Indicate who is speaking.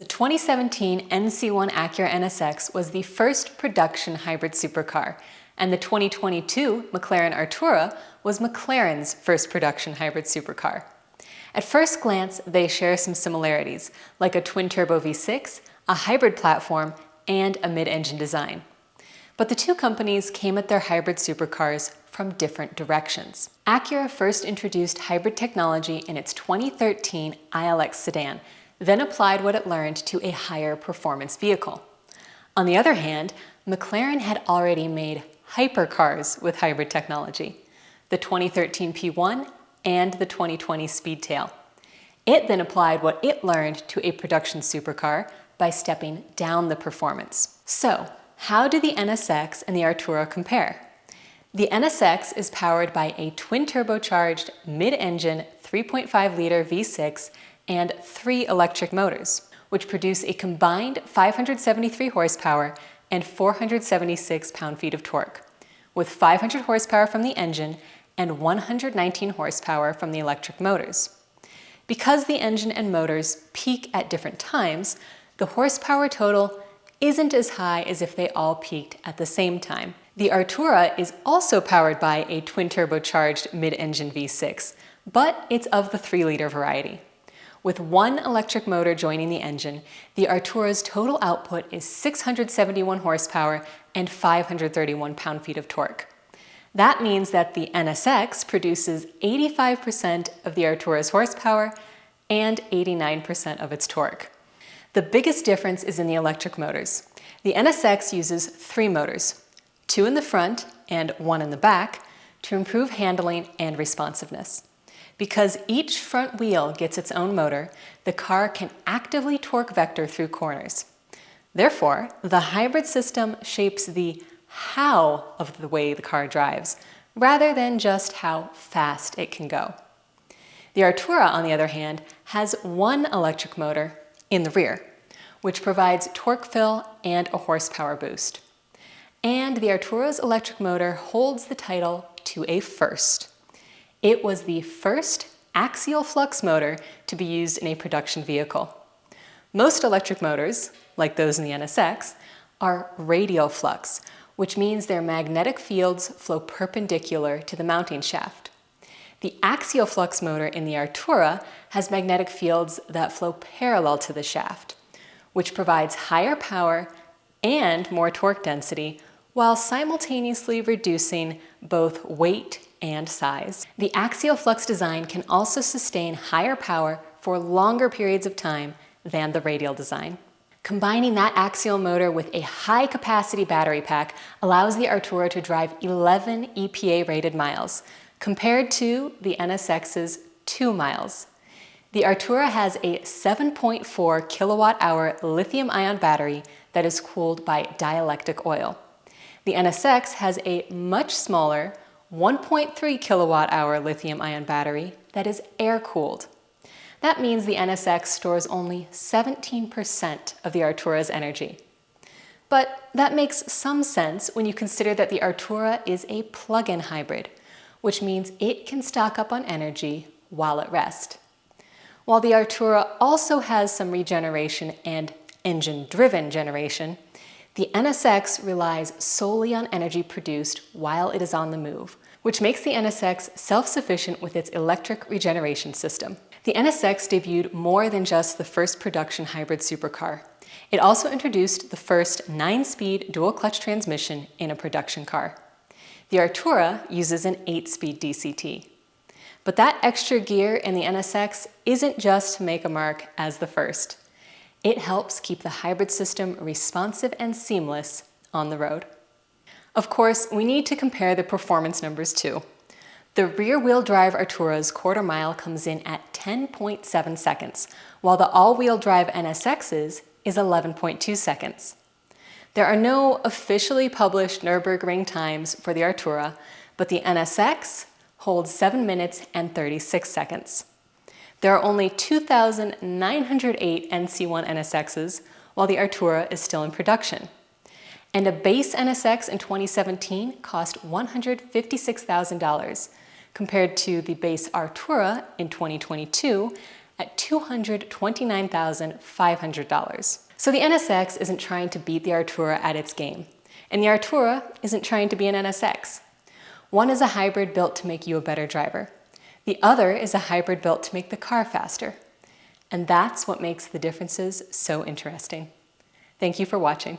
Speaker 1: The 2017 NC1 Acura NSX was the first production hybrid supercar, and the 2022 McLaren Artura was McLaren's first production hybrid supercar. At first glance, they share some similarities, like a twin-turbo V6, a hybrid platform, and a mid-engine design. But the two companies came at their hybrid supercars from different directions. Acura first introduced hybrid technology in its 2013 ILX sedan, then applied what it learned to a higher performance vehicle. On the other hand, McLaren had already made hypercars with hybrid technology, the 2013 P1 and the 2020 Speedtail. It then applied what it learned to a production supercar by stepping down the performance. So, how do the NSX and the Artura compare? The NSX is powered by a twin-turbocharged mid-engine 3.5-liter V6 and 3 electric motors, which produce a combined 573 horsepower and 476 pound-feet of torque, with 500 horsepower from the engine and 119 horsepower from the electric motors. Because the engine and motors peak at different times, the horsepower total isn't as high as if they all peaked at the same time. The Artura is also powered by a twin-turbocharged mid-engine V6, but it's of the 3-liter variety. With one electric motor joining the engine, the Artura's total output is 671 horsepower and 531 pound-feet of torque. That means that the NSX produces 85% of the Artura's horsepower and 89% of its torque. The biggest difference is in the electric motors. The NSX uses 3 motors, 2 in the front and 1 in the back, to improve handling and responsiveness. Because each front wheel gets its own motor, the car can actively torque vector through corners. Therefore, the hybrid system shapes the how of the way the car drives, rather than just how fast it can go. The Artura, on the other hand, has 1 electric motor in the rear, which provides torque fill and a horsepower boost. And the Artura's electric motor holds the title to a first. It was the first axial flux motor to be used in a production vehicle. Most electric motors, like those in the NSX, are radial flux, which means their magnetic fields flow perpendicular to the mounting shaft. The axial flux motor in the Artura has magnetic fields that flow parallel to the shaft, which provides higher power and more torque density while simultaneously reducing both weight and size. The axial flux design can also sustain higher power for longer periods of time than the radial design. Combining that axial motor with a high-capacity battery pack allows the Artura to drive 11 EPA-rated miles, compared to the NSX's 2 miles. The Artura has a 7.4 kilowatt-hour lithium-ion battery that is cooled by dielectric oil. The NSX has a much smaller 1.3 kilowatt-hour lithium-ion battery that is air-cooled. That means the NSX stores only 17% of the Artura's energy. But that makes some sense when you consider that the Artura is a plug-in hybrid, which means it can stock up on energy while at rest. While the Artura also has some regeneration and engine-driven generation, the NSX relies solely on energy produced while it is on the move, which makes the NSX self-sufficient with its electric regeneration system. The NSX debuted more than just the first production hybrid supercar. It also introduced the first 9-speed dual-clutch transmission in a production car. The Artura uses an 8-speed DCT. But that extra gear in the NSX isn't just to make a mark as the first. It helps keep the hybrid system responsive and seamless on the road. Of course, we need to compare the performance numbers too. The rear-wheel drive Artura's quarter mile comes in at 10.7 seconds, while the all-wheel drive NSX's is 11.2 seconds. There are no officially published Nürburgring times for the Artura, but the NSX holds 7 minutes and 36 seconds. There are only 2,908 NC1 NSXs, while the Artura is still in production. And a base NSX in 2017 cost $156,000, compared to the base Artura in 2022 at $229,500. So the NSX isn't trying to beat the Artura at its game, and the Artura isn't trying to be an NSX. One is a hybrid built to make you a better driver. The other is a hybrid built to make the car faster. And that's what makes the differences so interesting. Thank you for watching.